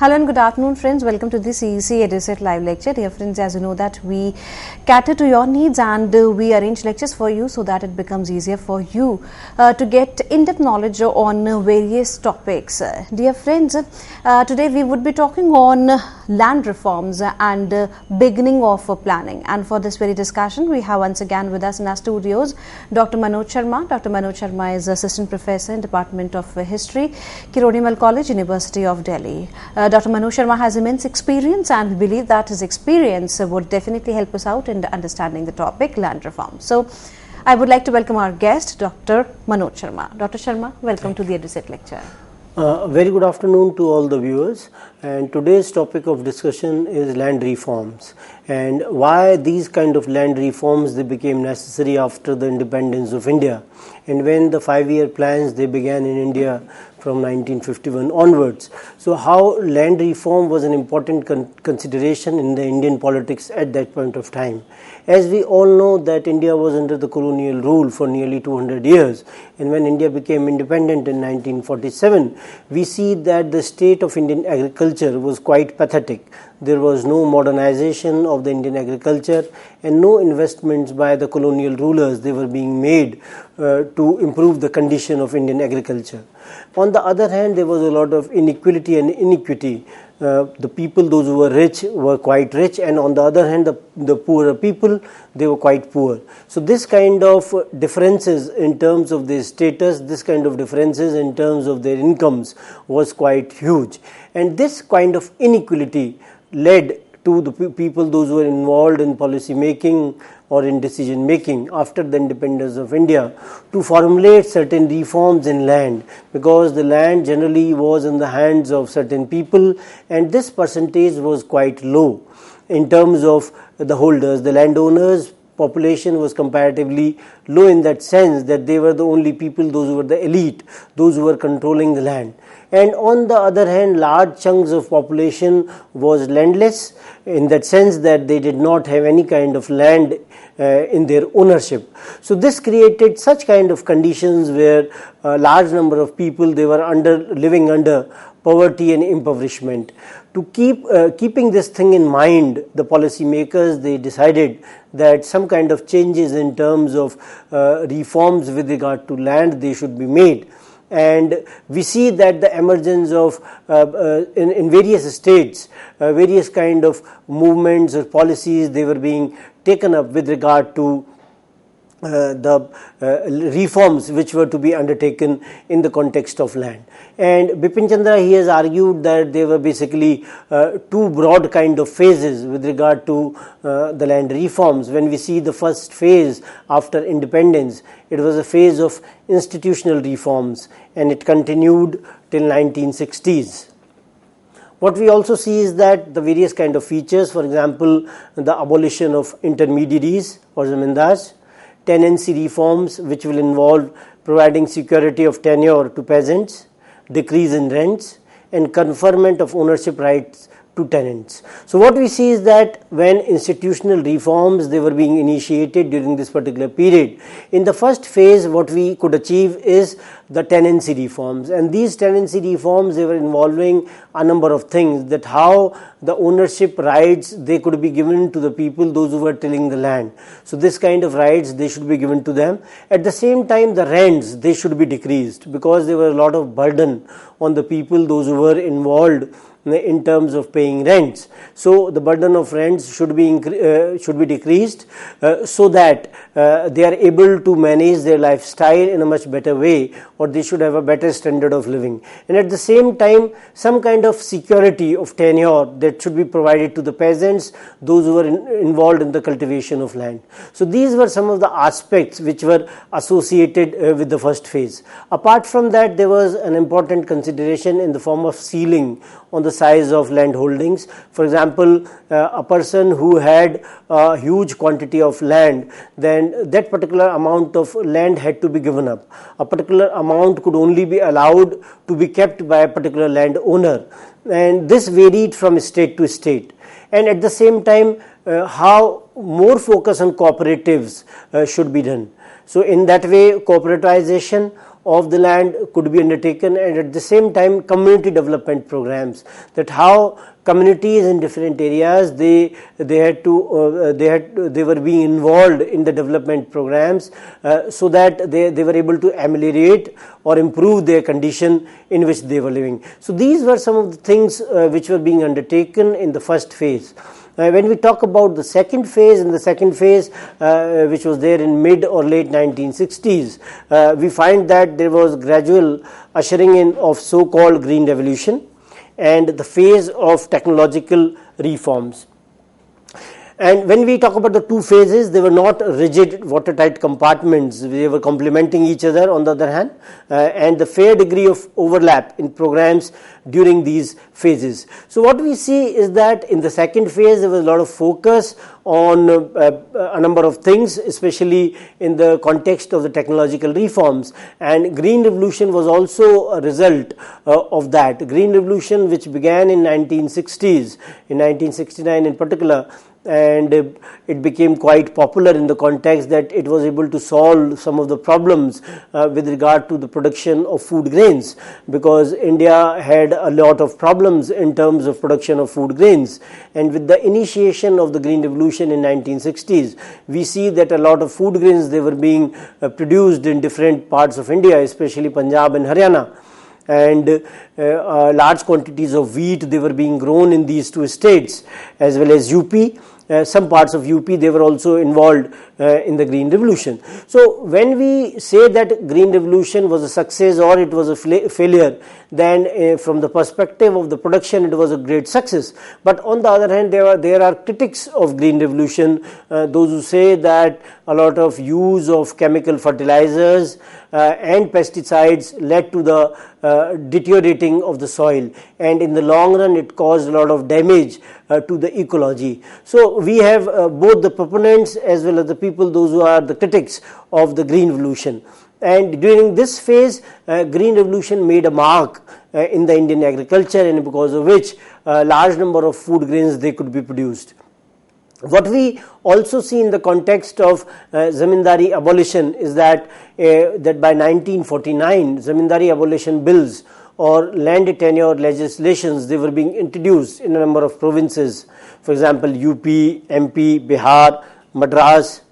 Hello and good afternoon, friends. Welcome to the CEC-UGC live lecture. Dear friends, as you know that we cater to your needs and we arrange lectures for you so that it becomes easier for you to get in-depth knowledge on various topics. Dear friends, today we would be talking on land reforms and beginning of planning. And for this very discussion, we have once again with us in our studios Dr. Manoj Sharma. Dr. Manoj Sharma is Assistant Professor in Department of History, Kirodimal College, University of Delhi. Dr. Manoj Sharma has immense experience and we believe that his experience would definitely help us out in understanding the topic land reform. So, I would like to welcome our guest, Dr. Manoj Sharma. Dr. Sharma, welcome to the EduSet lecture. Very good afternoon to all the viewers, and today's topic of discussion is land reforms and why these kind of land reforms they became necessary after the independence of India and when the 5-year plans they began in India from 1951 onwards. So how land reform was an important consideration in the Indian politics at that point of time. As we all know that India was under the colonial rule for nearly 200 years, and when India became independent in 1947, we see that the state of Indian agriculture was quite pathetic. There was no modernization of the Indian agriculture and no investments by the colonial rulers they were being made to improve the condition of Indian agriculture. On the other hand, there was a lot of inequality and iniquity. The people, those who were rich, were quite rich, and on the other hand, the poorer people, they were quite poor. So this kind of differences in terms of their status, this kind of differences in terms of their incomes was quite huge. And this kind of inequality led to the people, those who were involved in policy making or in decision making after the independence of India, to formulate certain reforms in land, because the land generally was in the hands of certain people and this percentage was quite low in terms of the holders. The landowners population was comparatively low in that sense that they were the only people, those who were the elite, those who were controlling the land. And on the other hand, large chunks of population was landless in that sense that they did not have any kind of land in their ownership. So this created such kind of conditions where a large number of people they were living under poverty and impoverishment. To keeping this thing in mind, the policy makers they decided that some kind of changes in terms of reforms with regard to land they should be made. And we see that the emergence of in various states, various kind of movements or policies they were being taken up with regard to the reforms which were to be undertaken in the context of land. And Bipan Chandra he has argued that there were basically two broad kind of phases with regard to the land reforms. When we see the first phase after independence, it was a phase of institutional reforms and it continued till 1960s. What we also see is that the various kind of features, for example, the abolition of intermediaries or Zamindars, tenancy reforms which will involve providing security of tenure to peasants, decrease in rents and conferment of ownership rights to tenants. So what we see is that when institutional reforms they were being initiated during this particular period, in the first phase what we could achieve is the tenancy reforms, and these tenancy reforms they were involving a number of things, that how the ownership rights they could be given to the people those who were tilling the land. So this kind of rights they should be given to them. At the same time the rents they should be decreased because there were a lot of burden on the people those who were involved in terms of paying rents. So the burden of rents should be decreased so that they are able to manage their lifestyle in a much better way, or they should have a better standard of living. And at the same time some kind of security of tenure that should be provided to the peasants, those who were involved in the cultivation of land. So these were some of the aspects which were associated with the first phase. Apart from that, there was an important consideration in the form of ceiling on the size of land holdings. For example, a person who had a huge quantity of land, then that particular amount of land had to be given up. A particular amount could only be allowed to be kept by a particular landowner, and this varied from state to state. And at the same time, how more focus on cooperatives should be done. So in that way, corporatization of the land could be undertaken, and at the same time community development programs, that how communities in different areas they were being involved in the development programs so that they were able to ameliorate or improve their condition in which they were living. So these were some of the things which were being undertaken in the first phase. When we talk about the second phase, which was there in mid or late 1960s, we find that there was gradual ushering in of so-called Green Revolution and the phase of technological reforms. And when we talk about the two phases, they were not rigid watertight compartments, they were complementing each other on the other hand, and the fair degree of overlap in programs during these phases. So what we see is that in the second phase there was a lot of focus on a number of things, especially in the context of the technological reforms, and Green Revolution was also a result of that. Green Revolution, which began in 1960s, in 1969 in particular, and it became quite popular in the context that it was able to solve some of the problems with regard to the production of food grains, because India had a lot of problems in terms of production of food grains. And with the initiation of the Green Revolution in 1960s, we see that a lot of food grains, they were being produced in different parts of India, especially Punjab and Haryana, and large quantities of wheat, they were being grown in these two states, as well as UP. Some parts of UP, they were also involved in the Green Revolution. So when we say that Green Revolution was a success or it was a failure, then from the perspective of the production, it was a great success. But on the other hand, there are critics of Green Revolution, those who say that a lot of use of chemical fertilizers and pesticides led to the deteriorating of the soil, and in the long run it caused a lot of damage to the ecology. So we have both the proponents as well as the people, those who are the critics of the Green Revolution. And during this phase, Green Revolution made a mark in the Indian agriculture, and because of which a large number of food grains they could be produced. What we also see in the context of Zamindari abolition is that by 1949, Zamindari abolition bills or land tenure legislations, they were being introduced in a number of provinces. For example, UP, MP, Bihar, Madras,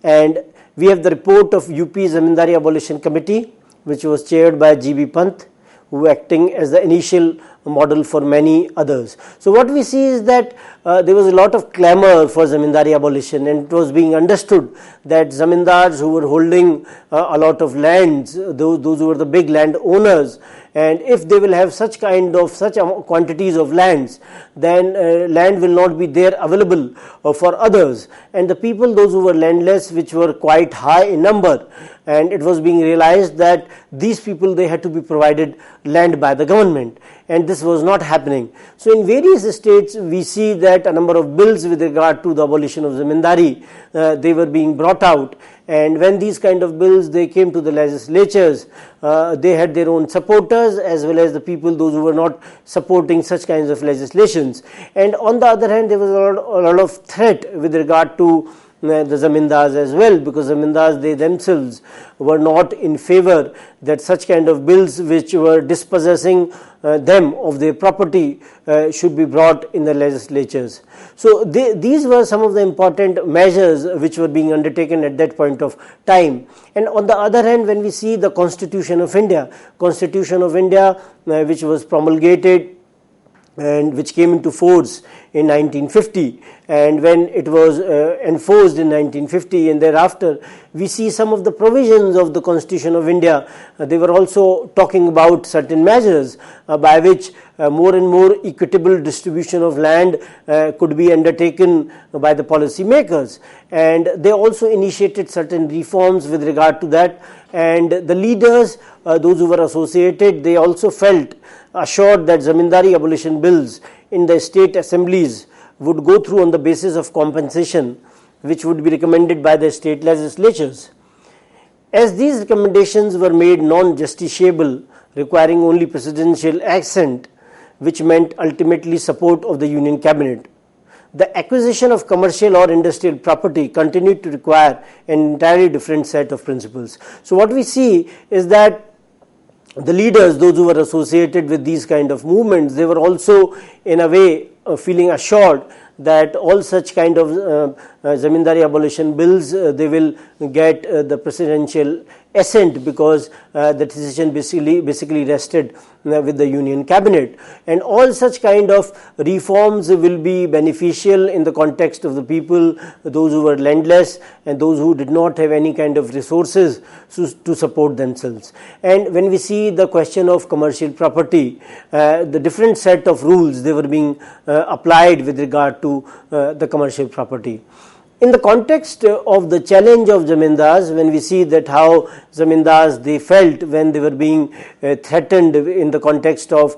and we have the report of UP Zamindari Abolition Committee, which was chaired by Bipan, who acting as the initial model for many others. So what we see is that there was a lot of clamor for Zamindari abolition, and it was being understood that Zamindars who were holding a lot of lands, those who were the big land owners, and if they will have such quantities of lands, then land will not be there available for others. And the people, those who were landless, which were quite high in number, and it was being realized that these people, they had to be provided land by the government, and this was not happening. So in various states we see that a number of bills with regard to the abolition of Zamindari, they were being brought out, and when these kind of bills they came to the legislatures, they had their own supporters as well as the people, those who were not supporting such kinds of legislations. And on the other hand, there was a lot of threat with regard to the Zamindars as well, because Zamindars, they themselves were not in favor that such kind of bills which were dispossessing them of their property should be brought in the legislatures. So these were some of the important measures which were being undertaken at that point of time. And on the other hand, when we see the Constitution of India, which was promulgated and which came into force in 1950, and when it was enforced in 1950 and thereafter, we see some of the provisions of the Constitution of India. They were also talking about certain measures by which more and more equitable distribution of land could be undertaken by the policy makers, and they also initiated certain reforms with regard to that. And the leaders, those who were associated, they also felt assured that Zamindari abolition bills in the state assemblies would go through on the basis of compensation, which would be recommended by the state legislatures. As these recommendations were made non-justiciable, requiring only presidential assent, which meant ultimately support of the Union Cabinet, the acquisition of commercial or industrial property continued to require an entirely different set of principles. So what we see is that the leaders, those who were associated with these kind of movements, they were also in a way feeling assured that all such kind of Zamindari abolition bills, they will get the presidential assent, because the decision basically rested with the union cabinet, and all such kind of reforms will be beneficial in the context of the people, those who were landless and those who did not have any kind of resources to support themselves. And when we see the question of commercial property, the different set of rules, they were being applied with regard to the commercial property. In the context of the challenge of Zamindars, when we see that how Zamindars they felt when they were being threatened in the context of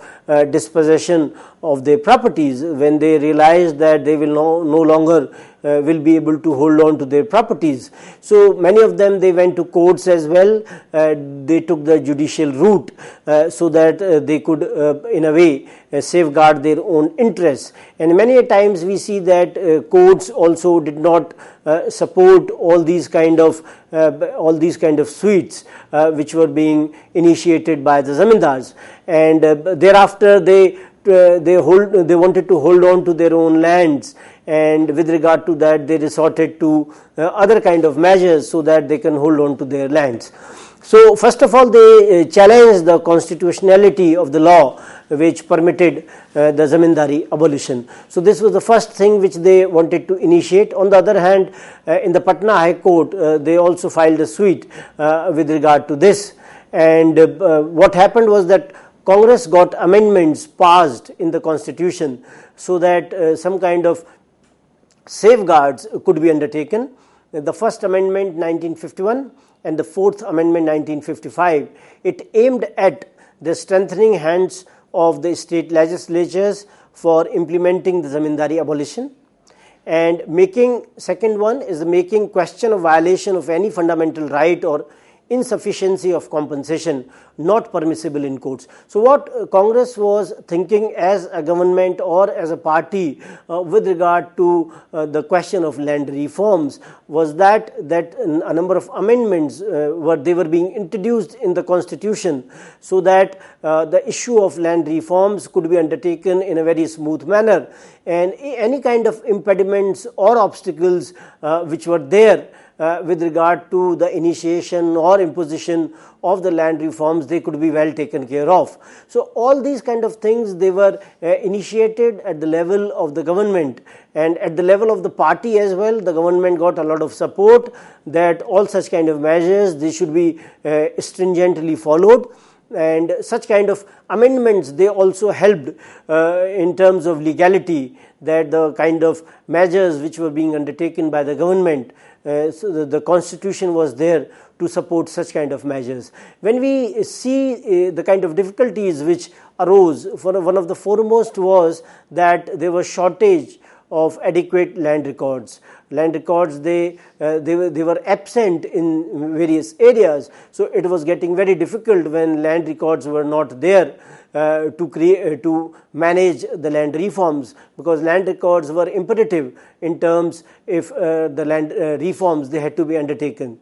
dispossession of their properties, when they realized that they will no longer will be able to hold on to their properties. So many of them, they went to courts as well. They took the judicial route so that they could in a way safeguard their own interests. And many a times we see that courts also did not support all these kind of suits which were being initiated by the Zamindars, and thereafter they wanted to hold on to their own lands, and with regard to that they resorted to other kind of measures so that they can hold on to their lands. So first of all, they challenged the constitutionality of the law which permitted the Zamindari abolition. So this was the first thing which they wanted to initiate. On the other hand, in the Patna High Court, they also filed a suit with regard to this. And what happened was that Congress got amendments passed in the constitution so that some kind of safeguards could be undertaken. The first amendment 1951 and the fourth amendment 1955, it aimed at the strengthening hands of the state legislatures for implementing the Zamindari abolition, and second one is making question of violation of any fundamental right or insufficiency of compensation not permissible in courts. So what Congress was thinking as a government or as a party with regard to the question of land reforms was that a number of amendments were being introduced in the constitution so that the issue of land reforms could be undertaken in a very smooth manner, and any kind of impediments or obstacles which were there with regard to the initiation or imposition of the land reforms, they could be well taken care of. So all these kind of things, they were initiated at the level of the government, and at the level of the party as well. The government got a lot of support that all such kind of measures, they should be stringently followed. And such kind of amendments, they also helped in terms of legality, that the kind of measures which were being undertaken by the government, so the constitution was there to support such kind of measures. When we see the kind of difficulties which arose, one of the foremost was that there was shortage of adequate land records. Land records, they were absent in various areas, so it was getting very difficult when land records were not there to manage the land reforms, because land records were imperative in terms if the land reforms, they had to be undertaken.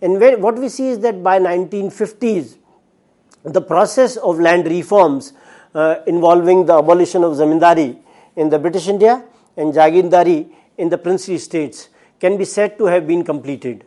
And what we see is that by 1950s, the process of land reforms involving the abolition of Zamindari in the British India and Jagindari in the princely states can be said to have been completed.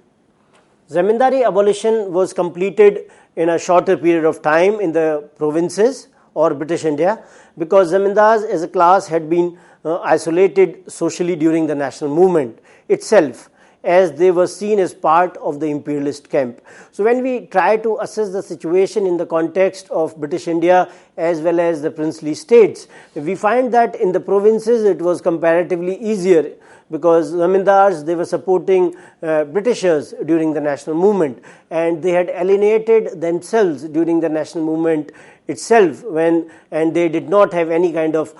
Zamindari abolition was completed in a shorter period of time in the provinces or British India, because Zamindars as a class had been isolated socially during the national movement itself, as they were seen as part of the imperialist camp. So when we try to assess the situation in the context of British India as well as the princely states, we find that in the provinces it was comparatively easier, because Zamindars, they were supporting Britishers during the national movement, and they had alienated themselves during the national movement itself, and they did not have any kind of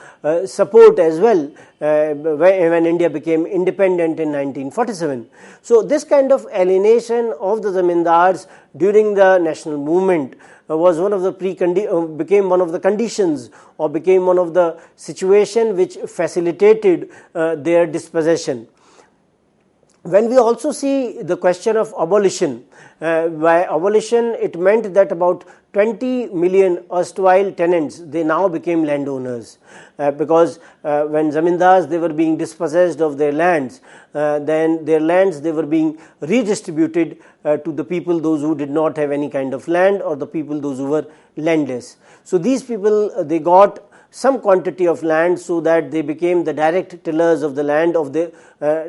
support as well when India became independent in 1947. So this kind of alienation of the Zamindars during the national movement was one of the became one of the conditions, or became one of the situation which facilitated their dispossession. When we also see the question of abolition, by abolition it meant that about 20 million erstwhile tenants, they now became landowners, because when zamindars, they were being dispossessed of their lands, then their lands, they were being redistributed to the people, those who did not have any kind of land, or the people those who were landless. So these people, they got some quantity of land, so that they became the direct tillers of the land, of the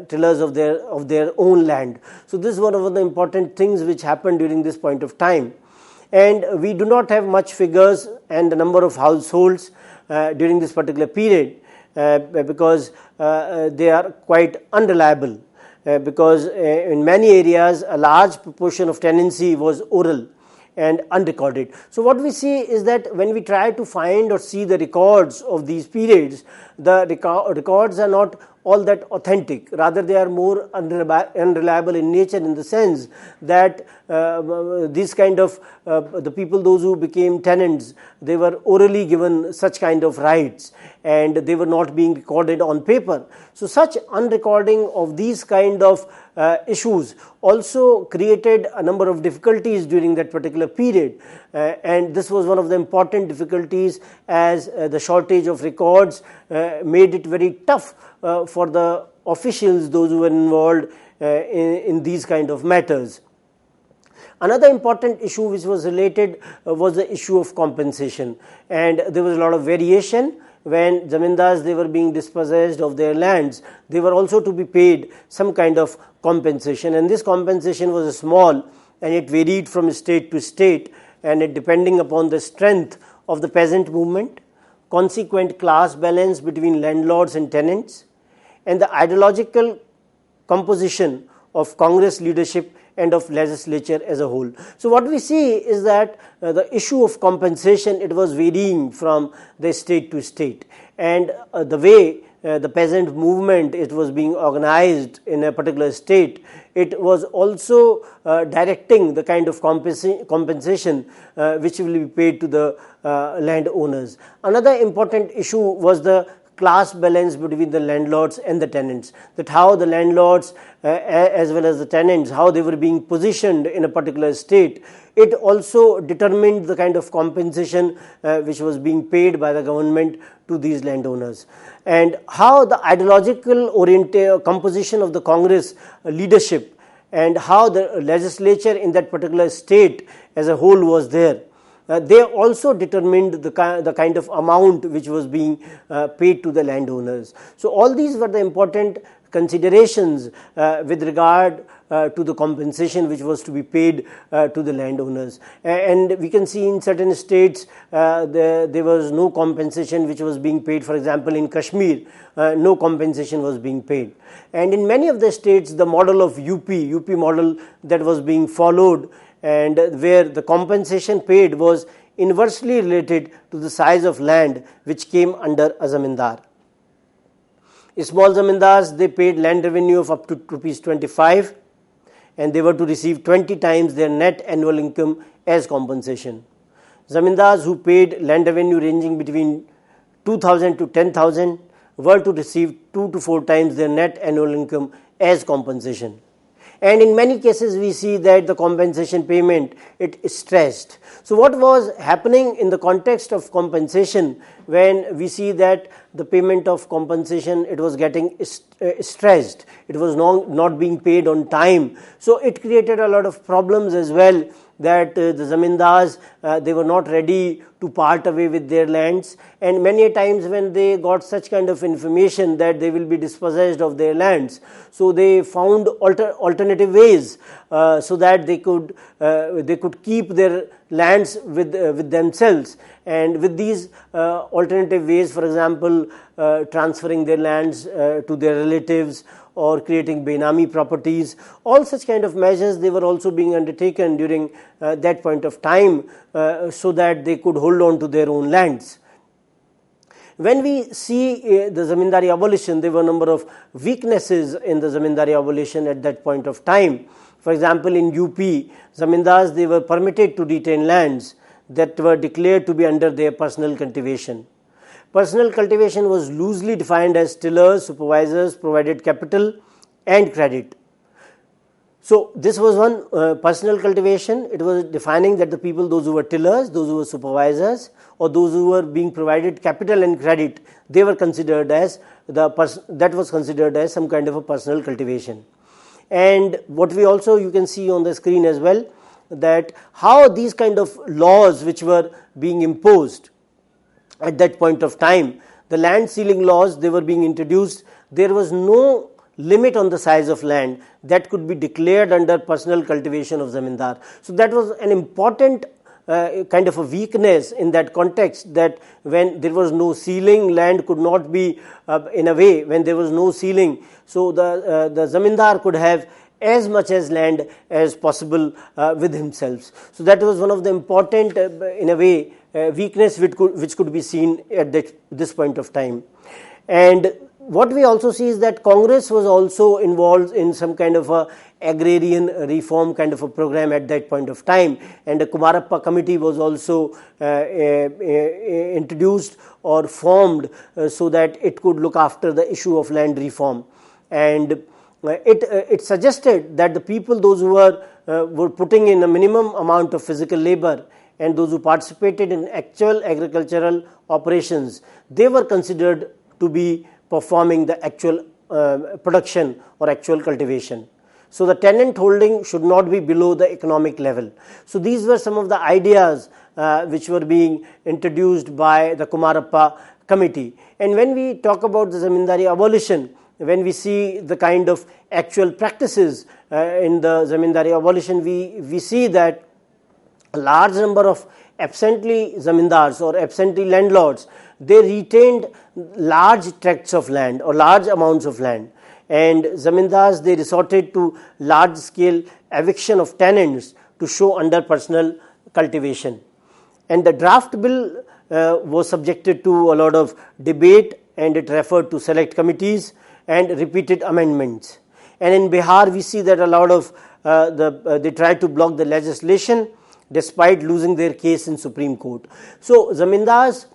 tillers of their own land. So this is one of the important things which happened during this point of time. And we do not have much figures and the number of households during this particular period, because they are quite unreliable, because in many areas a large proportion of tenancy was oral and unrecorded. So what we see is that when we try to find or see the records of these periods, the records are not all that authentic. Rather, they are more unreliable in nature, in the sense that this kind of the people, those who became tenants, they were orally given such kind of rights, and they were not being recorded on paper. So such unrecording of these kind of issues also created a number of difficulties during that particular period, and this was one of the important difficulties, as the shortage of records made it very tough for the officials, those who were involved in these kind of matters. Another important issue which was related was the issue of compensation, and there was a lot of variation. When zamindars, they were being dispossessed of their lands, they were also to be paid some kind of compensation, and this compensation was small, and it varied from state to state, and it depending upon the strength of the peasant movement, consequent class balance between landlords and tenants, and the ideological composition of Congress leadership and of legislature as a whole. So what we see is that the issue of compensation, it was varying from the state to state, and the way the peasant movement, it was being organized in a particular state, it was also directing the kind of compensation which will be paid to the landowners. Another important issue was the class balance between the landlords and the tenants, that how the landlords as well as the tenants, how they were being positioned in a particular state. It also determined the kind of compensation which was being paid by the government to these landowners, and how the ideological composition of the Congress leadership, and how the legislature in that particular state as a whole was there. They also determined the kind of amount which was being paid to the landowners. So all these were the important considerations with regard to the compensation which was to be paid to the landowners. And we can see in certain states there was no compensation which was being paid. For example, in Kashmir, no compensation was being paid. And in many of the states, the model of UP model that was being followed, and where the compensation paid was inversely related to the size of land which came under a zamindar. Small zamindars, they paid land revenue of up to rupees 25, and they were to receive 20 times their net annual income as compensation. Zamindars who paid land revenue ranging between 2,000 to 10,000 were to receive 2 to 4 times their net annual income as compensation. And in many cases we see that the compensation payment, it is stressed. So what was happening in the context of compensation, when we see that the payment of compensation, it was getting stressed, it was not being paid on time, so it created a lot of problems as well, that the zamindars, they were not ready to part away with their lands, and many times when they got such kind of information that they will be dispossessed of their lands, so they found alternative ways so that they could keep their lands with themselves. And with these alternative ways, for example, transferring their lands to their relatives, or creating Benami properties, all such kind of measures, they were also being undertaken during that point of time, so that they could hold on to their own lands. When we see the Zamindari abolition, there were a number of weaknesses in the Zamindari abolition at that point of time. For example, in UP, Zamindars, they were permitted to retain lands that were declared to be under their personal cultivation. Personal cultivation was loosely defined as tillers, supervisors provided capital and credit. So this was one personal cultivation. It was defining that the people, those who were tillers, those who were supervisors, or those who were being provided capital and credit, they were considered as that was considered as some kind of a personal cultivation. And what we also, you can see on the screen as well, that how these kind of laws which were being imposed at that point of time, the land ceiling laws, they were being introduced. There was no limit on the size of land that could be declared under personal cultivation of zamindar. So that was an important kind of a weakness in that context, that when there was no ceiling, land could not be in a way, when there was no ceiling, so the zamindar could have as much as land as possible with himself. So that was one of the important in a way weakness which could be seen at this point of time. And what we also see is that Congress was also involved in some kind of a agrarian reform kind of a program at that point of time, and the Kumarappa committee was also introduced or formed so that it could look after the issue of land reform. And it suggested that the people, those who were putting in a minimum amount of physical labor, and those who participated in actual agricultural operations, they were considered to be performing the actual production or actual cultivation. So the tenant holding should not be below the economic level. So these were some of the ideas which were being introduced by the Kumarappa committee. And when we talk about the Zamindari abolition, when we see the kind of actual practices in the Zamindari abolition, we see that a large number of absentee zamindars or absentee landlords, they retained large tracts of land or large amounts of land, and zamindars, they resorted to large scale eviction of tenants to show under personal cultivation. And the draft bill was subjected to a lot of debate, and it referred to select committees and repeated amendments. And in Bihar we see that a lot of they tried to block the legislation despite losing their case in Supreme Court. So zamindars,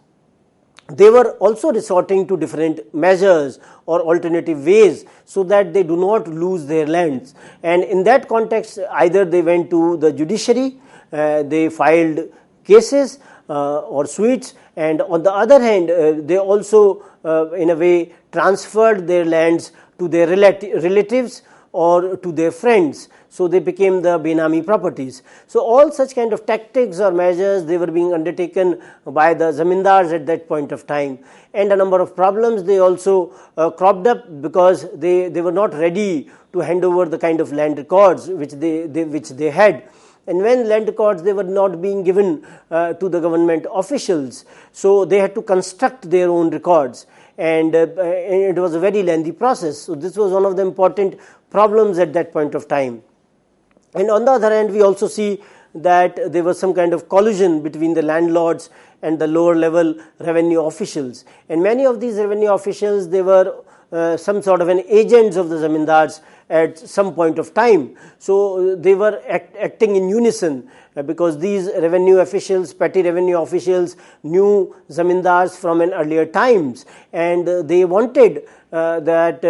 they were also resorting to different measures or alternative ways so that they do not lose their lands. And in that context, either they went to the judiciary, they filed cases or suits, and on the other hand, they also in a way transferred their lands to their relatives or to their friends. So they became the Benami properties. So all such kind of tactics or measures, they were being undertaken by the zamindars at that point of time. And a number of problems they also cropped up because they were not ready to hand over the kind of land records which they had. And when land records, they were not being given to the government officials, so they had to construct their own records, and it was a very lengthy process. So this was one of the important problems at that point of time. And on the other hand, we also see that there was some kind of collusion between the landlords and the lower level revenue officials, and many of these revenue officials, they were some sort of an agents of the zamindars at some point of time. So they were acting in unison because these revenue officials, petty revenue officials, knew zamindars from an earlier times, and they wanted that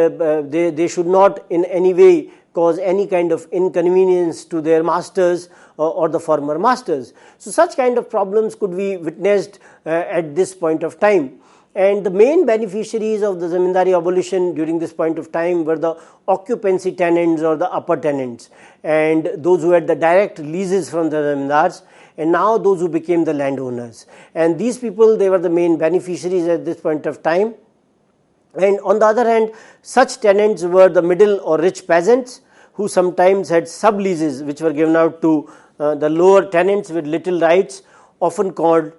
they should not in any way cause any kind of inconvenience to their masters or the former masters. So such kind of problems could be witnessed at this point of time. And the main beneficiaries of the Zamindari abolition during this point of time were the occupancy tenants or the upper tenants, and those who had the direct leases from the Zamindars, and now those who became the landowners. And these people, they were the main beneficiaries at this point of time. And on the other hand, such tenants were the middle or rich peasants who sometimes had sub-leases which were given out to the lower tenants with little rights, often called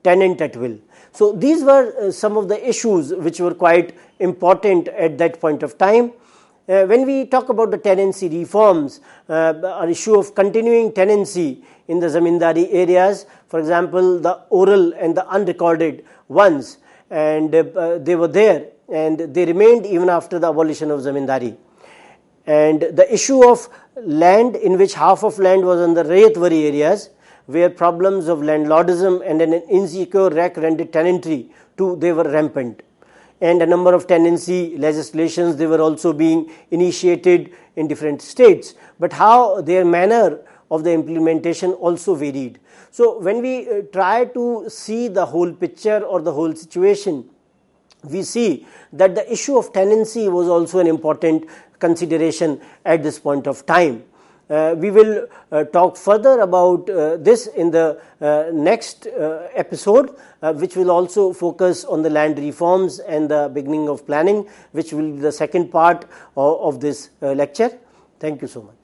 tenant at will. So these were some of the issues which were quite important at that point of time. When we talk about the tenancy reforms, an issue of continuing tenancy in the Zamindari areas, for example, the oral and the unrecorded ones, and they were there and they remained even after the abolition of Zamindari. And the issue of land in which half of land was in the Rayatwari areas, where problems of landlordism and an insecure rack-rented tenantry too, they were rampant. and a number of tenancy legislations, they were also being initiated in different states, but how their manner of the implementation also varied. So when we try to see the whole picture or the whole situation, we see that the issue of tenancy was also an important consideration at this point of time. We will talk further about this in the next episode, which will also focus on the land reforms and the beginning of planning, which will be the second part of this lecture. Thank you so much.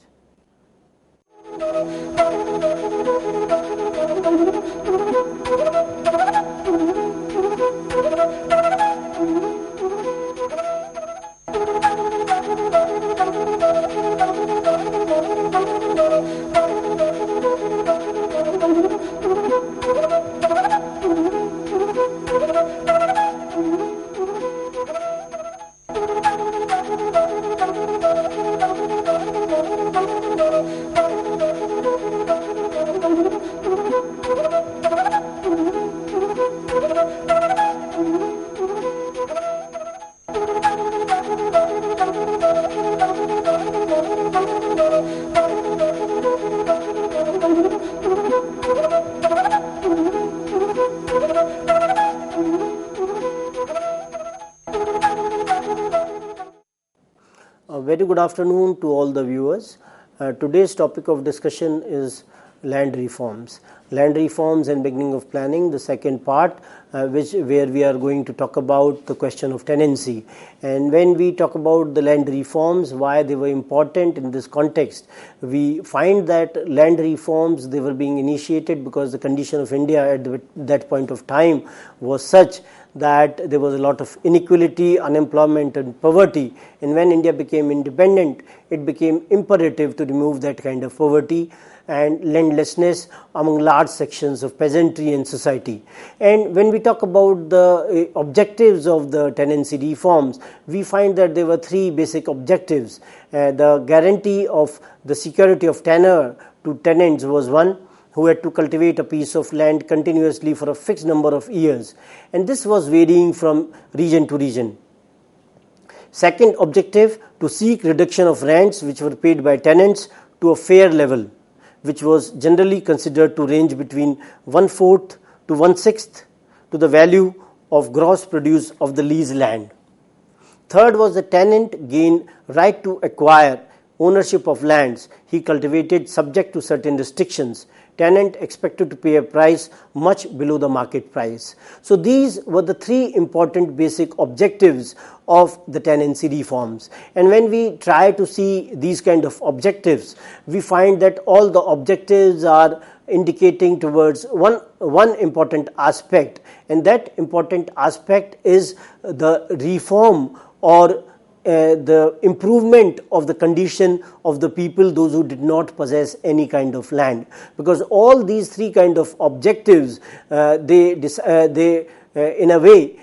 Very good afternoon to all the viewers. Today's topic of discussion is land reforms. Land reforms and beginning of planning, the second part, where we are going to talk about the question of tenancy. And when we talk about the land reforms, why they were important in this context, we find that land reforms, they were being initiated because the condition of India at that point of time was such that there was a lot of inequality, unemployment and poverty, and when India became independent, it became imperative to remove that kind of poverty and landlessness among large sections of peasantry and society. And when we talk about the objectives of the tenancy reforms, we find that there were three basic objectives. The guarantee of the security of tenure to tenants was one, who had to cultivate a piece of land continuously for a fixed number of years, and this was varying from region to region. Second objective, to seek reduction of rents which were paid by tenants to a fair level, which was generally considered to range between 1/4 to 1/6 to the value of gross produce of the leased land. Third was the tenant gain right to acquire ownership of lands he cultivated subject to certain restrictions. Tenant expected to pay a price much below the market price. So these were the three important basic objectives of the tenancy reforms. And when we try to see these kind of objectives, we find that all the objectives are indicating towards one important aspect, and that important aspect is the reform or the improvement of the condition of the people, those who did not possess any kind of land, because all these three kind of objectives they in a way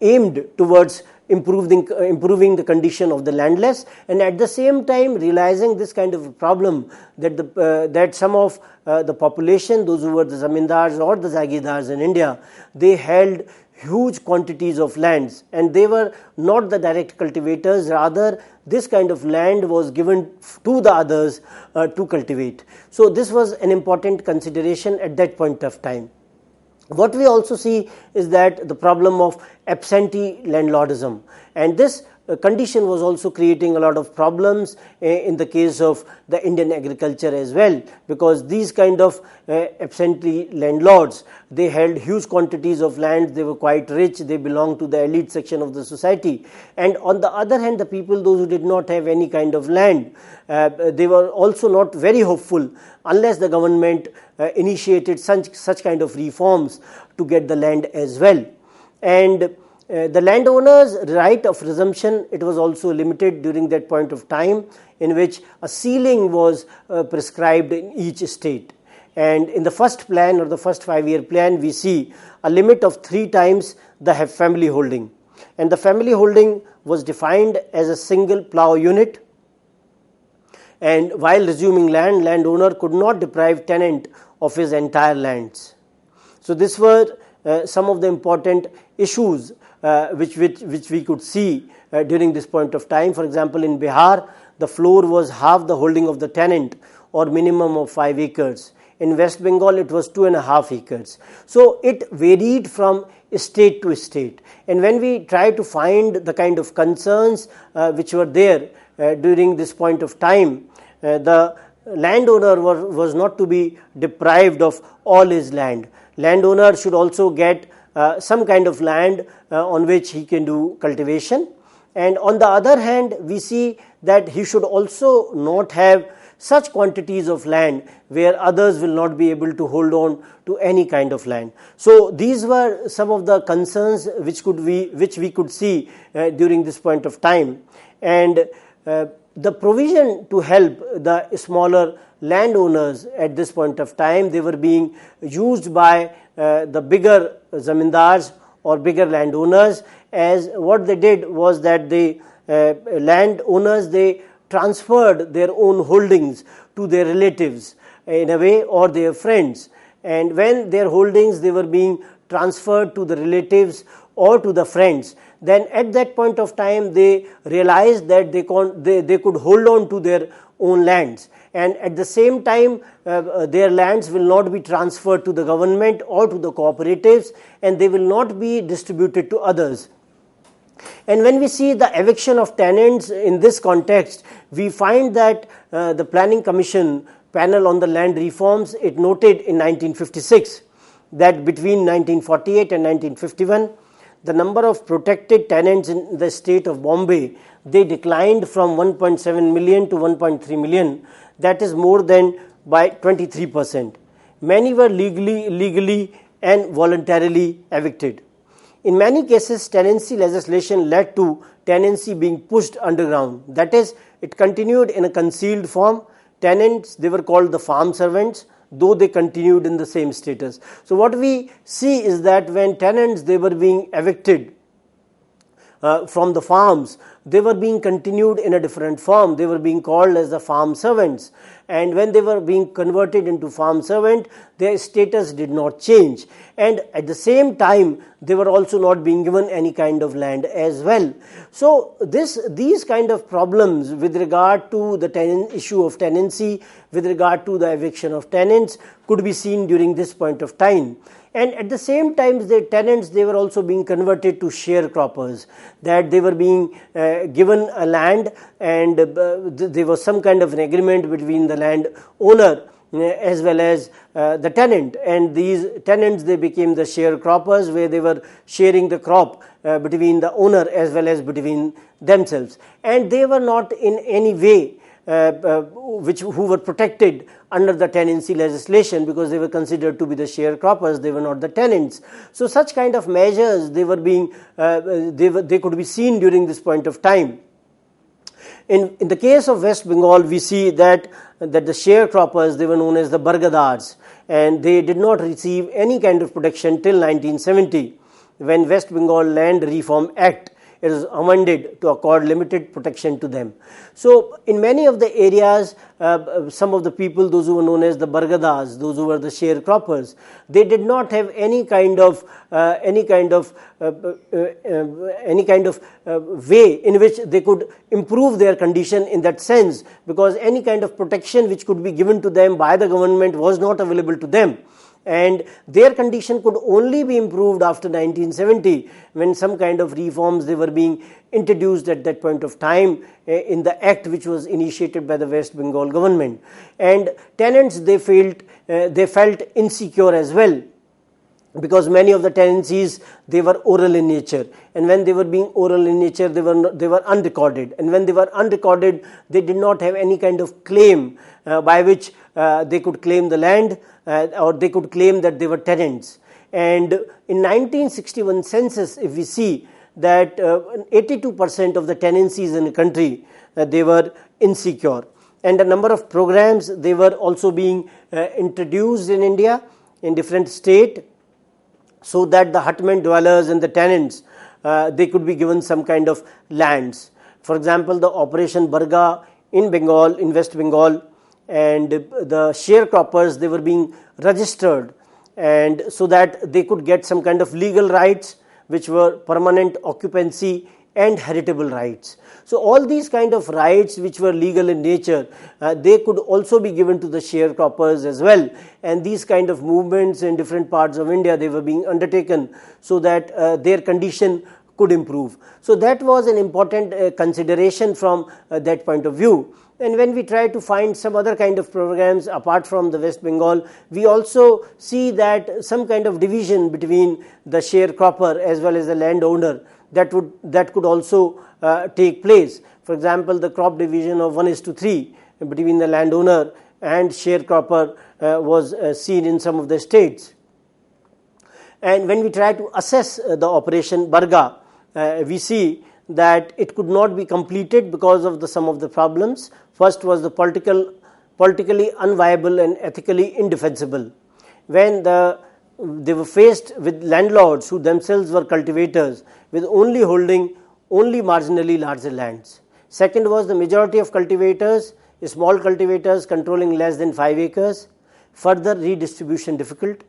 aimed towards improving the condition of the landless, and at the same time realizing this kind of problem that some of the population, those who were the Zamindars or the Jagirdars in India, they held huge quantities of lands, and they were not the direct cultivators, rather this kind of land was given to the others to cultivate. So this was an important consideration at that point of time. What we also see is that the problem of absentee landlordism, and this condition was also creating a lot of problems in the case of the Indian agriculture as well, because these kind of absentee landlords, they held huge quantities of land, they were quite rich, they belonged to the elite section of the society, and on the other hand the people, those who did not have any kind of land, they were also not very hopeful unless the government initiated such kind of reforms to get the land as well. And the landowner's right of resumption, it was also limited during that point of time, in which a ceiling was prescribed in each state. And in the first plan or the first 5-year plan, we see a limit of 3 times the family holding. And the family holding was defined as a single plough unit. And while resuming land, landowner could not deprive tenant of his entire lands. So these were some of the important issues which we could see during this point of time. For example, in Bihar, the floor was half the holding of the tenant or minimum of 5 acres. In West Bengal, it was 2.5 acres. So it varied from state to state. And when we try to find the kind of concerns which were there during this point of time, the landowner was not to be deprived of all his land. Landowner should also get some kind of land on which he can do cultivation. And on the other hand, we see that he should also not have such quantities of land where others will not be able to hold on to any kind of land. So these were some of the concerns which we could see during this point of time. And the provision to help the smaller landowners at this point of time, they were being used by the bigger zamindars or bigger landowners, as what they did was that the landowners, they transferred their own holdings to their relatives in a way, or their friends. And when their holdings, they were being transferred to the relatives or to the friends, then at that point of time they realized that they could hold on to their own lands, and at the same time their lands will not be transferred to the government or to the cooperatives, and they will not be distributed to others. And when we see the eviction of tenants in this context, we find that the Planning Commission panel on the land reforms, it noted in 1956 that between 1948 and 1951, the number of protected tenants in the state of Bombay, they declined from 1.7 million to 1.3 million. That is more than by 23%. Many were legally and voluntarily evicted. In many cases, tenancy legislation led to tenancy being pushed underground. That is, it continued in a concealed form. Tenants, they were called the farm servants, though they continued in the same status. So what we see is that when tenants, they were being evicted from the farms, they were being continued in a different form. They were being called as the farm servants. And when they were being converted into farm servant, their status did not change. And at the same time, they were also not being given any kind of land as well. So these kind of problems with regard to the issue of tenancy, with regard to the eviction of tenants, could be seen during this point of time. And at the same time, the tenants, they were also being converted to sharecroppers, that they were being given a land, and there was some kind of an agreement between the land owner as well as the tenant, and these tenants, they became the sharecroppers, where they were sharing the crop between the owner as well as between themselves, and they were not in any way who were protected under the tenancy legislation, because they were considered to be the sharecroppers, they were not the tenants. So such kind of measures, they were being they could be seen during this point of time. In the case of West Bengal, we see that the sharecroppers, they were known as the Bargadars, and they did not receive any kind of protection till 1970, when West Bengal Land Reform Act, it is amended to accord limited protection to them. So in many of the areas, some of the people, those who were known as the Bargadars, those who were the sharecroppers, they did not have any kind of way in which they could improve their condition in that sense, because any kind of protection which could be given to them by the government was not available to them. And their condition could only be improved after 1970, when some kind of reforms, they were being introduced at that point of time in the act which was initiated by the West Bengal government. And tenants, they felt insecure as well, because many of the tenancies, they were oral in nature, and when they were being oral in nature, they were unrecorded, and when they were unrecorded, they did not have any kind of claim by which they could claim the land, or they could claim that they were tenants. And in 1961 census, if we see that 82% of the tenancies in the country, they were insecure, and a number of programs, they were also being introduced in India in different states, so that the hutment dwellers and the tenants, they could be given some kind of lands. For example, the Operation Barga in Bengal, in West Bengal, and the sharecroppers, they were being registered, and so that they could get some kind of legal rights which were permanent occupancy and heritable rights. So all these kind of rights which were legal in nature, they could also be given to the sharecroppers as well, and these kind of movements in different parts of India, they were being undertaken so that their condition could improve. So that was an important consideration from that point of view. And when we try to find some other kind of programs apart from the West Bengal, we also see that some kind of division between the sharecropper as well as the landowner that could also take place. For example, the crop division of 1:3 between the landowner and sharecropper was seen in some of the states. And when we try to assess the Operation Barga, we see that it could not be completed because of some of the problems. First was the politically unviable and ethically indefensible. When they were faced with landlords who themselves were cultivators with only holding only marginally larger lands. Second was the majority of cultivators, small cultivators controlling less than 5 acres, further redistribution difficult.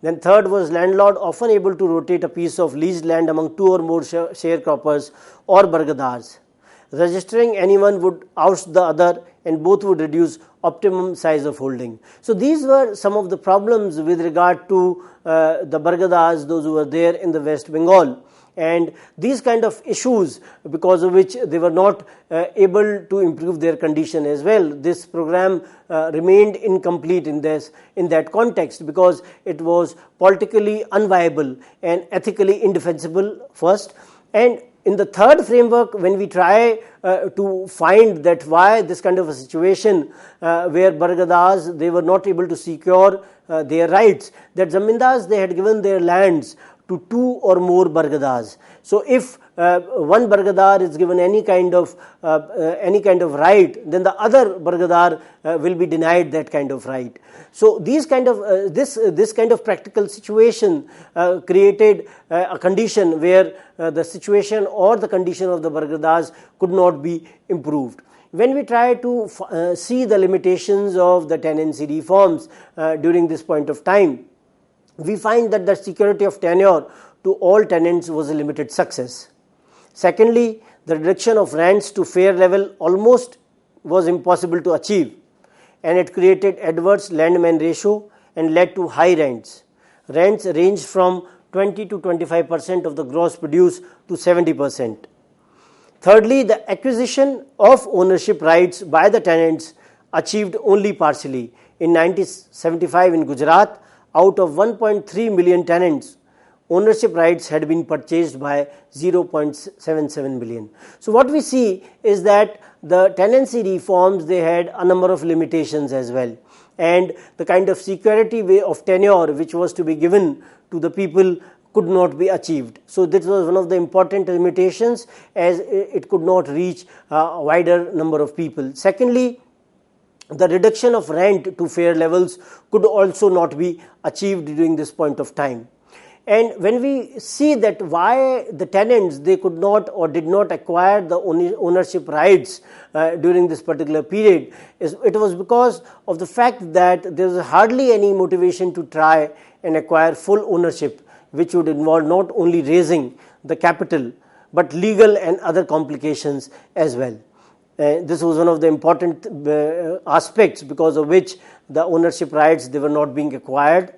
Then third was landlord often able to rotate a piece of leased land among 2 or more sharecroppers or bargadars. Registering anyone would oust the other and both would reduce optimum size of holding. So these were some of the problems with regard to the bargadars, those who were there in the West Bengal. And these kind of issues, because of which they were not able to improve their condition as well. This program remained incomplete in that context because it was politically unviable and ethically indefensible first. And in the third framework, when we try to find that why this kind of a situation where bargadars, they were not able to secure their rights, that Zamindars, they had given their lands to 2 or more bargadars. So if one bargadar is given any kind of right, then the other bargadar will be denied that kind of right. So these kind of this kind of practical situation created a condition where the situation or the condition of the bargadars could not be improved. When we try to see the limitations of the tenancy reforms during this point of time, we find that the security of tenure to all tenants was a limited success. Secondly, the reduction of rents to fair level almost was impossible to achieve, and it created adverse landman ratio and led to high rents. Rents ranged from 20 to 25% of the gross produce to 70%. Thirdly, the acquisition of ownership rights by the tenants achieved only partially. In 1975 in Gujarat, out of 1.3 million tenants, ownership rights had been purchased by 0.77 million. So what we see is that the tenancy reforms, they had a number of limitations as well. And the kind of security way of tenure which was to be given to the people could not be achieved. So this was one of the important limitations, as it could not reach a wider number of people. Secondly, the reduction of rent to fair levels could also not be achieved during this point of time. And when we see that why the tenants, they could not or did not acquire the ownership rights during this particular period, it was because of the fact that there was hardly any motivation to try and acquire full ownership, which would involve not only raising the capital but legal and other complications as well. This was one of the important aspects because of which the ownership rights, they were not being acquired.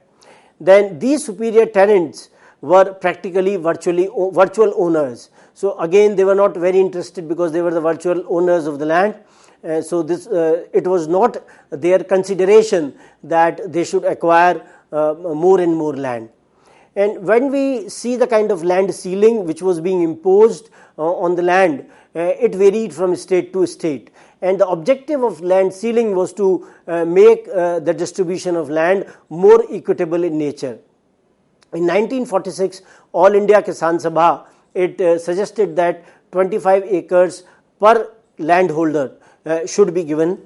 Then these superior tenants were practically virtual owners. So again, they were not very interested because they were the virtual owners of the land. So this it was not their consideration that they should acquire more and more land. And when we see the kind of land ceiling which was being imposed on the land, it varied from state to state. And the objective of land ceiling was to make the distribution of land more equitable in nature. In 1946, All India Kisan Sabha, it suggested that 25 acres per landholder should be given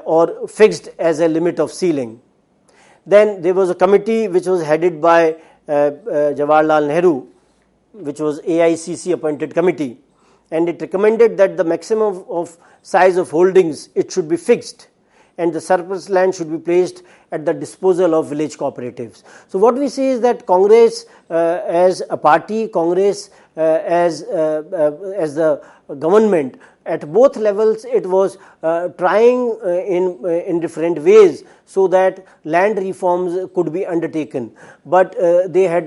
or fixed as a limit of ceiling. Then there was a committee which was headed by Jawaharlal Nehru, which was AICC appointed committee, and it recommended that the maximum of size of holdings, it should be fixed, and the surplus land should be placed at the disposal of village cooperatives. So what we see is that Congress as a party, Congress as the government, at both levels it was trying in different ways so that land reforms could be undertaken, but they had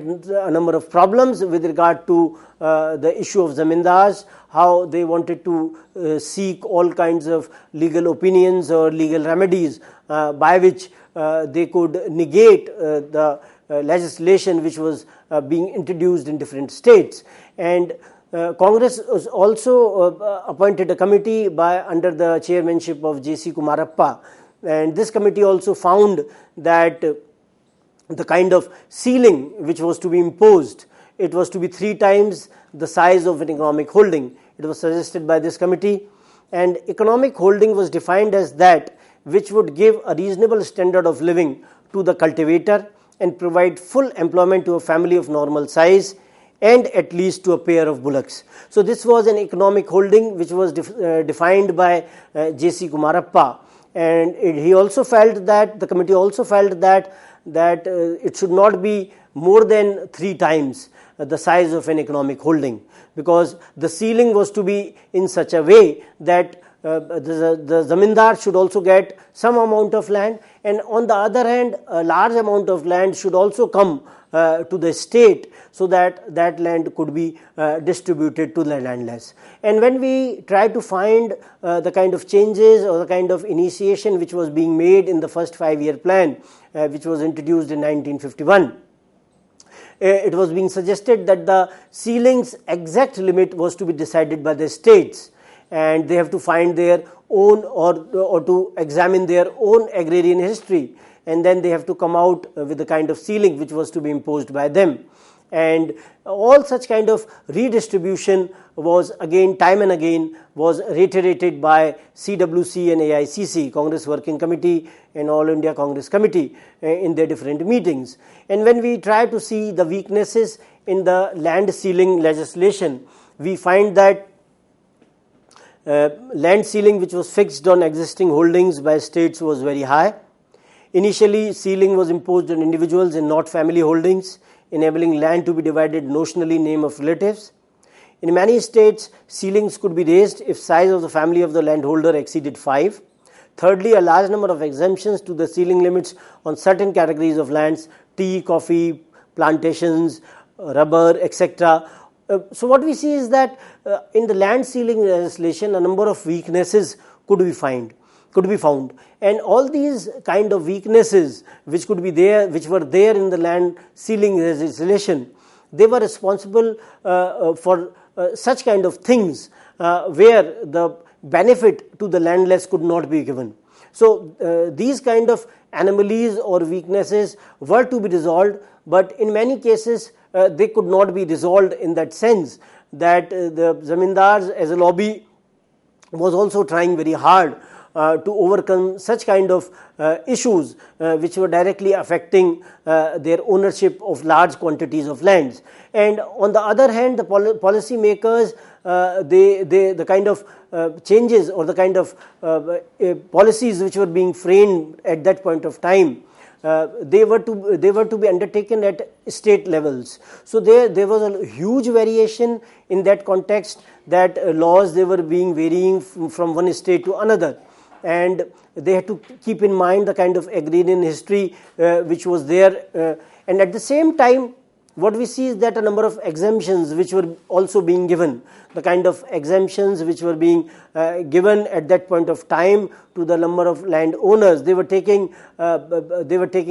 a number of problems with regard to the issue of Zamindars, how they wanted to seek all kinds of legal opinions or legal remedies by which they could negate the legislation which was being introduced in different states. And Congress was also appointed a committee under the chairmanship of J.C. Kumarappa, and this committee also found that the kind of ceiling which was to be imposed, it was to be 3 times the size of an economic holding. It was suggested by this committee, and economic holding was defined as that which would give a reasonable standard of living to the cultivator and provide full employment to a family of normal size and at least to a pair of bullocks. So this was an economic holding which was defined by J.C. Kumarappa, and he also felt that, the committee also felt that it should not be more than 3 times the size of an economic holding, because the ceiling was to be in such a way that the zamindar should also get some amount of land, and on the other hand a large amount of land should also come to the state, so that that land could be distributed to the landless. And when we try to find the kind of changes or the kind of initiation which was being made in the first 5-year plan which was introduced in 1951, it was being suggested that the ceiling's exact limit was to be decided by the states, and they have to find their own or to examine their own agrarian history, and then they have to come out with the kind of ceiling which was to be imposed by them. And all such kind of redistribution was again, time and again, was reiterated by CWC and AICC, Congress Working Committee and All India Congress Committee, in their different meetings. And when we try to see the weaknesses in the land ceiling legislation, we find that land ceiling which was fixed on existing holdings by states was very high. Initially, ceiling was imposed on individuals and not family holdings, enabling land to be divided notionally name of relatives. In many states, ceilings could be raised if size of the family of the landholder exceeded 5. Thirdly, a large number of exemptions to the ceiling limits on certain categories of lands, tea, coffee, plantations, rubber, etc. So what we see is that in the land ceiling legislation, a number of weaknesses could be found, and all these kind of weaknesses which were there in the land ceiling legislation, they were responsible for such kind of things where the benefit to the landless could not be given. So these kind of anomalies or weaknesses were to be resolved, but in many cases they could not be resolved, in that sense that the Zamindars as a lobby was also trying very hard to overcome such kind of issues which were directly affecting their ownership of large quantities of lands. And on the other hand, the policy makers, the kind of changes or the kind of policies which were being framed at that point of time, they were to be undertaken at state levels. So there was a huge variation in that context, that laws they were being varying from one state to another, and they had to keep in mind the kind of agrarian history which was there, and at the same time what we see is that a number of exemptions which were also being given, the kind of exemptions which were being given at that point of time to the number of landowners, they were taking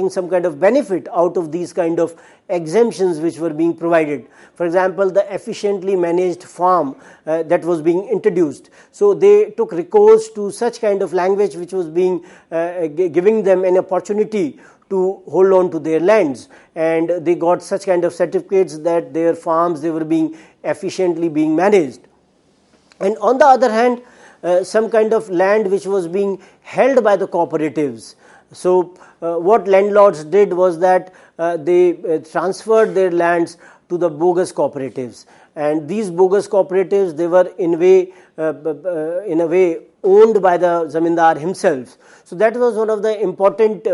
some kind of benefit out of these kind of exemptions which were being provided. For example, the efficiently managed farm that was being introduced, so they took recourse to such kind of language which was being giving them an opportunity to hold on to their lands, and they got such kind of certificates that their farms, they were being efficiently being managed. And on the other hand, some kind of land which was being held by the cooperatives. So what landlords did was that they transferred their lands to the bogus cooperatives, and these bogus cooperatives, they were in a way owned by the Zamindar himself. So that was one of the important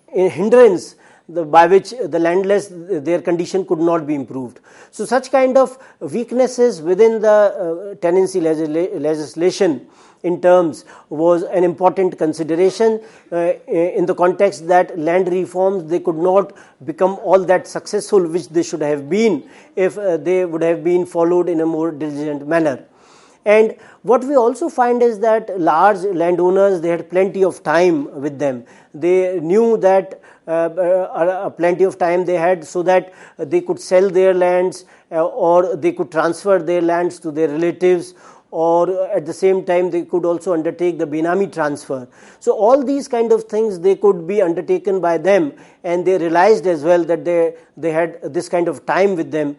hindrance by which the landless, their condition could not be improved. So such kind of weaknesses within the tenancy legislation in terms was an important consideration in the context that land reforms, they could not become all that successful which they should have been if they would have been followed in a more diligent manner. And what we also find is that large landowners, they had plenty of time with them. They knew that plenty of time they had, so that they could sell their lands or they could transfer their lands to their relatives, or at the same time they could also undertake the Benami transfer. So all these kind of things, they could be undertaken by them, and they realized as well that they had this kind of time with them,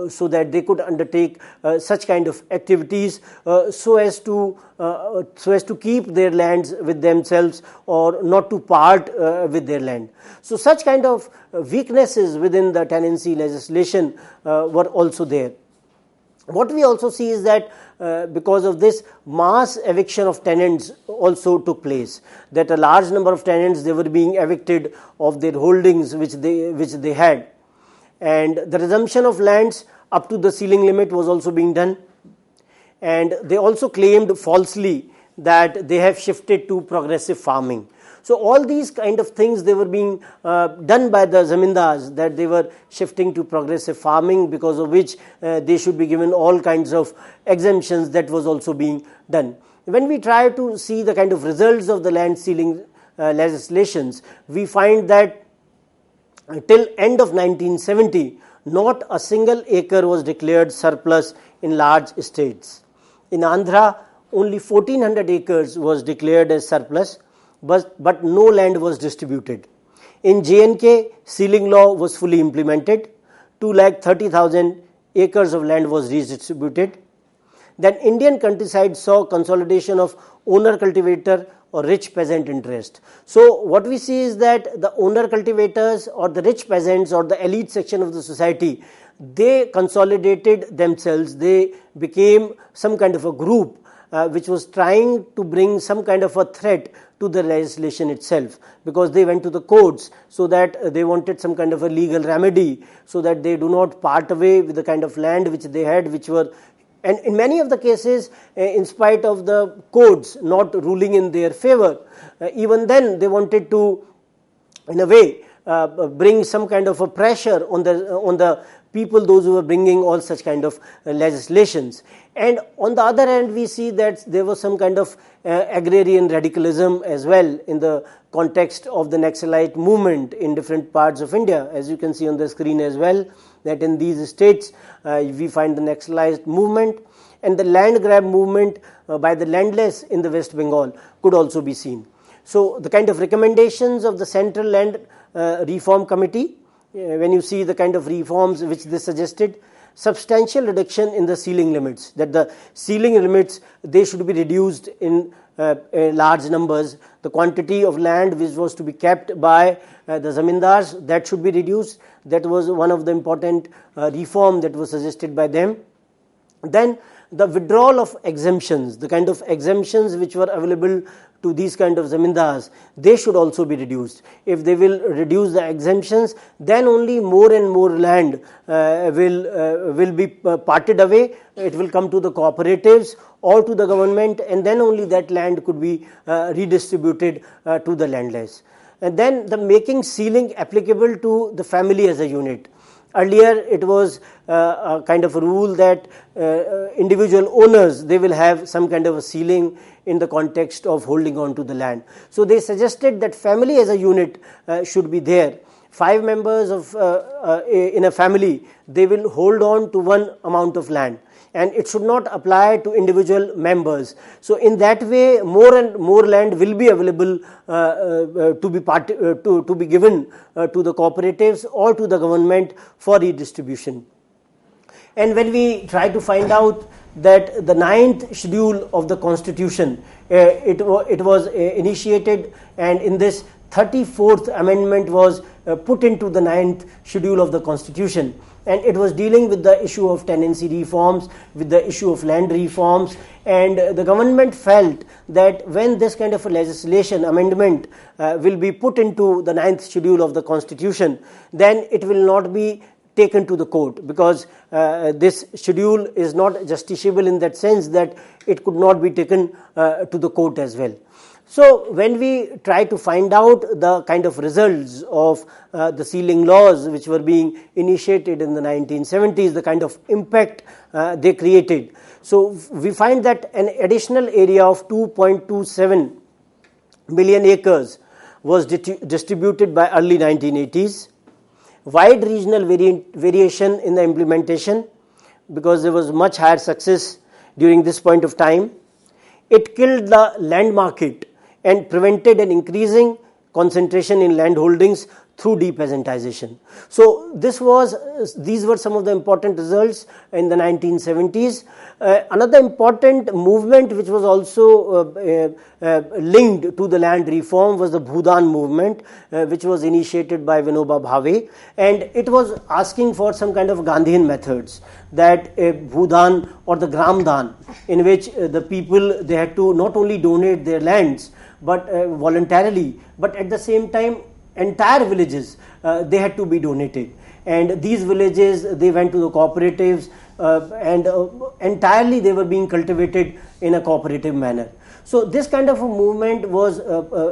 so that they could undertake such kind of activities so as to keep their lands with themselves, or not to part with their land. So such kind of weaknesses within the tenancy legislation were also there. What we also see is that because of this, mass eviction of tenants also took place, that a large number of tenants, they were being evicted of their holdings which they had, and the resumption of lands up to the ceiling limit was also being done. And they also claimed falsely that they have shifted to progressive farming. So all these kind of things, they were being done by the Zamindars, that they were shifting to progressive farming, because of which they should be given all kinds of exemptions. That was also being done. When we try to see the kind of results of the land ceiling legislations, we find that till end of 1970, not a single acre was declared surplus in large estates. In Andhra, only 1400 acres was declared as surplus, but no land was distributed. In J&K, ceiling law was fully implemented. 230,000 acres of land was redistributed. Then Indian countryside saw consolidation of owner cultivator or rich peasant interest. So what we see is that the owner cultivators or the rich peasants or the elite section of the society, they consolidated themselves. They became some kind of a group which was trying to bring some kind of a threat to the legislation itself, because they went to the courts so that they wanted some kind of a legal remedy, so that they do not part away with the kind of land which they had, which were, and in many of the cases, in spite of the courts not ruling in their favor, even then they wanted to, in a way, bring some kind of a pressure on the people, those who were bringing all such kind of legislations. And on the other hand, we see that there was some kind of agrarian radicalism as well in the context of the Naxalite movement in different parts of India. As you can see on the screen as well, that in these states we find the Naxalite movement, and the land grab movement by the landless in the West Bengal could also be seen. So the kind of recommendations of the Central Land Reform Committee, when you see the kind of reforms which they suggested, substantial reduction in the ceiling limits, that the ceiling limits, they should be reduced in large numbers. The quantity of land which was to be kept by the Zamindars, that should be reduced. That was one of the important reform that was suggested by them. Then the withdrawal of exemptions, the kind of exemptions which were available to these kind of Zamindars, they should also be reduced. If they will reduce the exemptions, then only more and more land will be parted away. It will come to the cooperatives or to the government, and then only that land could be redistributed to the landless. And then the making ceiling applicable to the family as a unit. Earlier, it was a kind of a rule that individual owners, they will have some kind of a ceiling in the context of holding on to the land. So they suggested that family as a unit should be there. 5 members of in a family, they will hold on to one amount of land, and it should not apply to individual members. So in that way, more and more land will be available to be given to the cooperatives or to the government for redistribution. And when we try to find out that the 9th schedule of the Constitution, it was initiated, and in this 34th amendment was put into the 9th schedule of the Constitution. and it was dealing with the issue of tenancy reforms, with the issue of land reforms, and the government felt that when this kind of a legislation amendment will be put into the 9th schedule of the constitution, then it will not be taken to the court, because this schedule is not justiciable in that sense that it could not be taken to the court as well. So when we try to find out the kind of results of the sealing laws which were being initiated in the 1970s, the kind of impact they created, so we find that an additional area of 2.27 million acres was distributed by early 1980s. Wide regional variation in the implementation, because there was much higher success during this point of time. It killed the land market and prevented an increasing concentration in land holdings through depeasantization. So these were some of the important results in the 1970s. Another important movement which was also linked to the land reform was the Bhudan movement, which was initiated by Vinoba Bhave, and it was asking for some kind of Gandhian methods, that a Bhudan or the Gramdan, in which the people, they had to not only donate their lands but voluntarily, but at the same time entire villages they had to be donated, and these villages, they went to the cooperatives and entirely they were being cultivated in a cooperative manner. So this kind of a movement was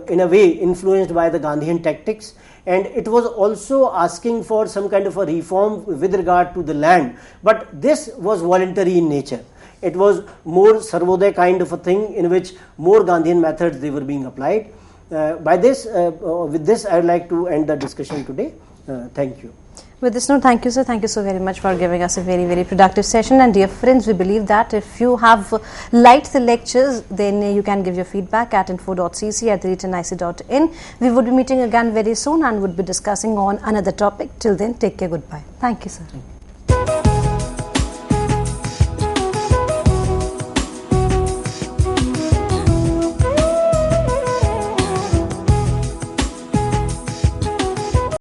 in a way influenced by the Gandhian tactics, and it was also asking for some kind of a reform with regard to the land, but this was voluntary in nature. It was more Sarvodaya kind of a thing, in which more Gandhian methods they were being applied. With this I would like to end the discussion today. Thank you. With this note, thank you, sir. Thank you so very much for giving us a very, very productive session. And dear friends, we believe that if you have liked the lectures, then you can give your feedback at info.cc@tenancy.in. We would be meeting again very soon and would be discussing on another topic. Till then, take care. Goodbye. Thank you, sir.